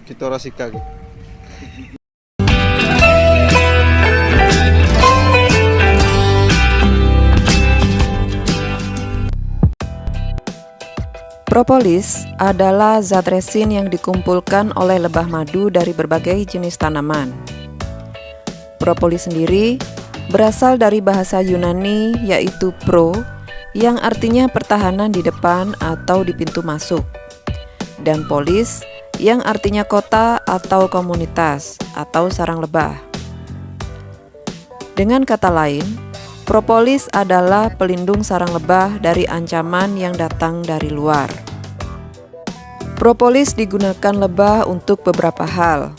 Kita ora sika gitu. Propolis adalah zat resin yang dikumpulkan oleh lebah madu dari berbagai jenis tanaman. Propolis sendiri berasal dari bahasa Yunani yaitu pro, yang artinya pertahanan di depan atau di pintu masuk, dan polis yang artinya kota atau komunitas atau sarang lebah. Dengan kata lain, propolis adalah pelindung sarang lebah dari ancaman yang datang dari luar. Propolis digunakan lebah untuk beberapa hal,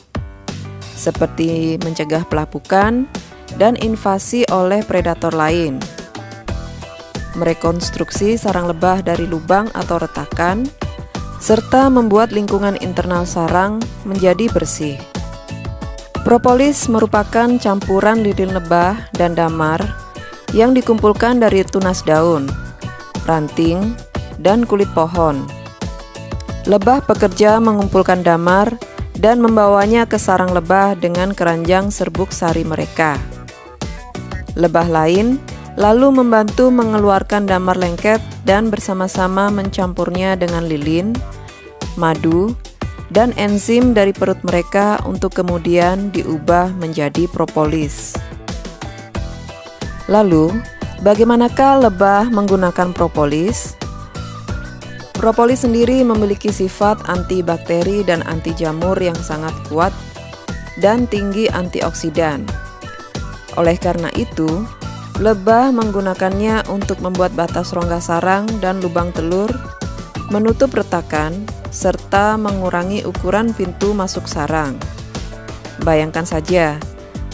seperti mencegah pelapukan dan invasi oleh predator lain, merekonstruksi sarang lebah dari lubang atau retakan, serta membuat lingkungan internal sarang menjadi bersih. Propolis merupakan campuran lilin lebah dan damar yang dikumpulkan dari tunas daun, ranting, dan kulit pohon. Lebah pekerja mengumpulkan damar dan membawanya ke sarang lebah dengan keranjang serbuk sari mereka. Lebah lain lalu membantu mengeluarkan damar lengket dan bersama-sama mencampurnya dengan lilin, madu, dan enzim dari perut mereka untuk kemudian diubah menjadi propolis. Lalu, bagaimanakah lebah menggunakan propolis? Propolis sendiri memiliki sifat antibakteri dan anti jamur yang sangat kuat dan tinggi antioksidan. Oleh karena itu, lebah menggunakannya untuk membuat batas rongga sarang dan lubang telur, menutup retakan, serta mengurangi ukuran pintu masuk sarang. Bayangkan saja,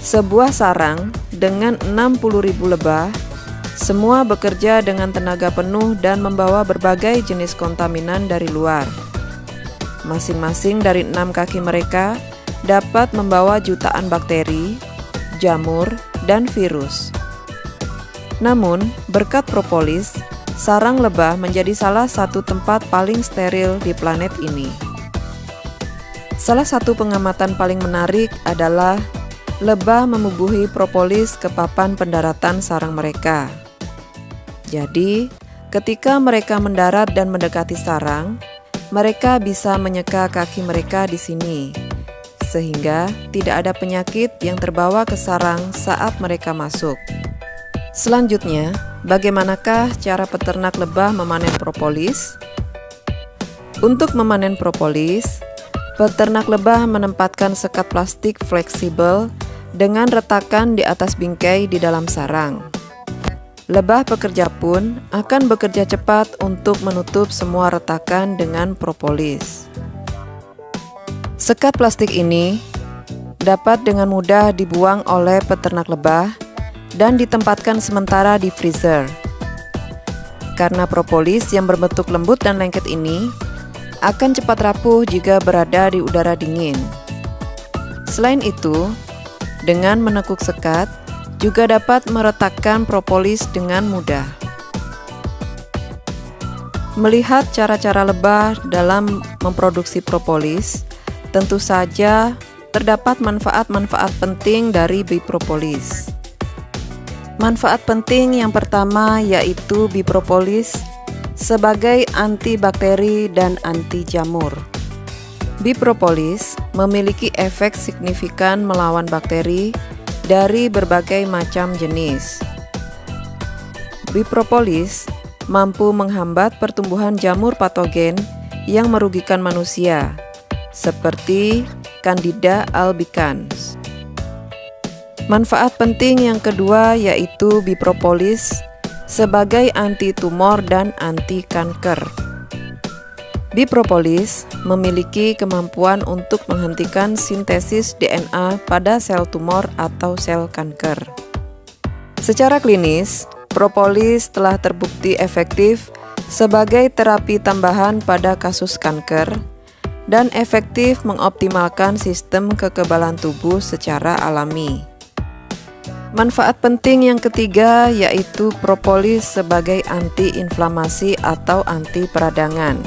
sebuah sarang dengan 60.000 lebah, semua bekerja dengan tenaga penuh dan membawa berbagai jenis kontaminan dari luar. Masing-masing dari 6 kaki mereka dapat membawa jutaan bakteri, jamur, dan virus. Namun, berkat propolis, sarang lebah menjadi salah satu tempat paling steril di planet ini. Salah satu pengamatan paling menarik adalah lebah membubuhi propolis ke papan pendaratan sarang mereka. Jadi, ketika mereka mendarat dan mendekati sarang, mereka bisa menyeka kaki mereka di sini, sehingga tidak ada penyakit yang terbawa ke sarang saat mereka masuk. Selanjutnya, bagaimanakah cara peternak lebah memanen propolis? Untuk memanen propolis, peternak lebah menempatkan sekat plastik fleksibel dengan retakan di atas bingkai di dalam sarang. Lebah pekerja pun akan bekerja cepat untuk menutup semua retakan dengan propolis. Sekat plastik ini dapat dengan mudah dibuang oleh peternak lebah dan ditempatkan sementara di freezer. Karena propolis yang berbentuk lembut dan lengket ini akan cepat rapuh jika berada di udara dingin. Selain itu, dengan menekuk sekat, juga dapat meretakkan propolis dengan mudah. Melihat cara-cara lebah dalam memproduksi propolis, tentu saja terdapat manfaat-manfaat penting dari bipropolis. Manfaat penting yang pertama yaitu bipropolis sebagai antibakteri dan anti jamur. Bipropolis memiliki efek signifikan melawan bakteri dari berbagai macam jenis. Bipropolis mampu menghambat pertumbuhan jamur patogen yang merugikan manusia, seperti Candida albicans. Manfaat penting yang kedua yaitu bipropolis sebagai anti tumor dan anti kanker. Bipropolis memiliki kemampuan untuk menghentikan sintesis DNA pada sel tumor atau sel kanker. Secara klinis, propolis telah terbukti efektif sebagai terapi tambahan pada kasus kanker dan efektif mengoptimalkan sistem kekebalan tubuh secara alami. Manfaat penting yang ketiga yaitu propolis sebagai anti-inflamasi atau anti peradangan.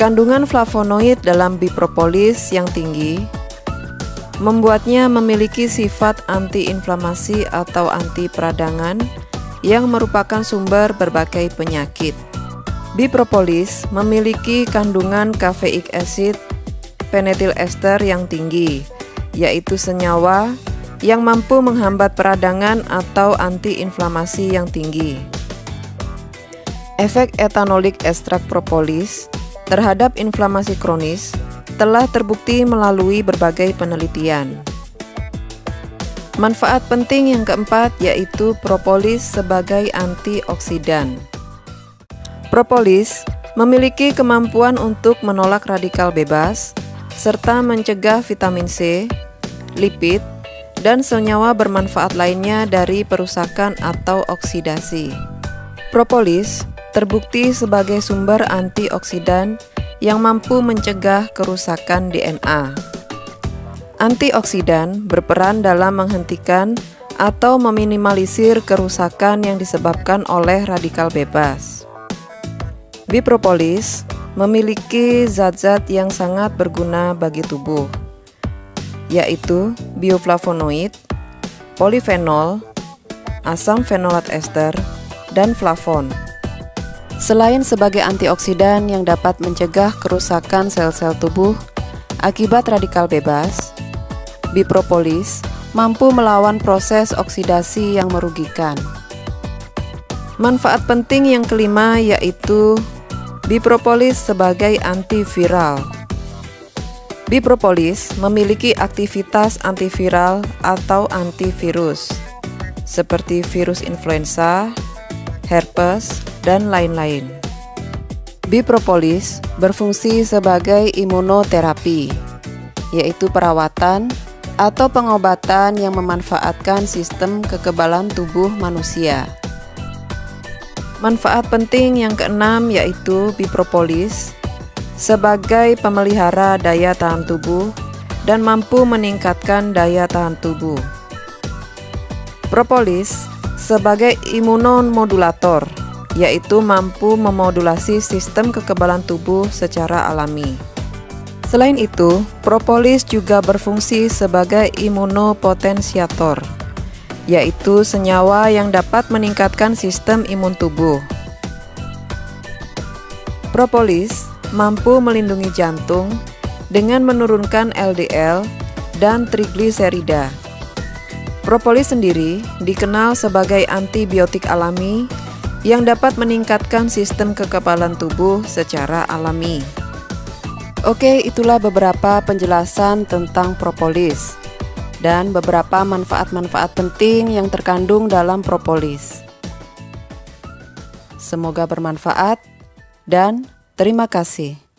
Kandungan flavonoid dalam bipropolis yang tinggi membuatnya memiliki sifat anti-inflamasi atau anti peradangan yang merupakan sumber berbagai penyakit. Bipropolis memiliki kandungan kafeik acid penetil ester yang tinggi, yaitu senyawa yang mampu menghambat peradangan atau anti-inflamasi yang tinggi. Efek etanolik ekstrak propolis terhadap inflamasi kronis telah terbukti melalui berbagai penelitian. Manfaat penting yang keempat yaitu propolis sebagai antioksidan. Propolis memiliki kemampuan untuk menolak radikal bebas serta mencegah vitamin C, lipid, dan senyawa bermanfaat lainnya dari perusakan atau oksidasi. Propolis terbukti sebagai sumber antioksidan yang mampu mencegah kerusakan DNA. Antioksidan berperan dalam menghentikan atau meminimalisir kerusakan yang disebabkan oleh radikal bebas. Bipropolis memiliki zat-zat yang sangat berguna bagi tubuh, yaitu bioflavonoid, polifenol, asam fenolat ester, dan flavon. Selain sebagai antioksidan yang dapat mencegah kerusakan sel-sel tubuh akibat radikal bebas, bipropolis mampu melawan proses oksidasi yang merugikan. Manfaat penting yang kelima yaitu bipropolis sebagai antiviral. Bipropolis memiliki aktivitas antiviral atau antivirus, seperti virus influenza, herpes, dan lain-lain. Bipropolis berfungsi sebagai imunoterapi, yaitu perawatan atau pengobatan yang memanfaatkan sistem kekebalan tubuh manusia. Manfaat penting yang keenam yaitu bipropolis sebagai pemelihara daya tahan tubuh dan mampu meningkatkan daya tahan tubuh. Propolis sebagai imunomodulator, yaitu mampu memodulasi sistem kekebalan tubuh secara alami. Selain itu, propolis juga berfungsi sebagai imunopotensiator, yaitu senyawa yang dapat meningkatkan sistem imun tubuh. Propolis mampu melindungi jantung dengan menurunkan LDL dan trigliserida. Propolis sendiri dikenal sebagai antibiotik alami yang dapat meningkatkan sistem kekebalan tubuh secara alami. Oke, itulah beberapa penjelasan tentang propolis dan beberapa manfaat-manfaat penting yang terkandung dalam propolis. Semoga bermanfaat dan terima kasih.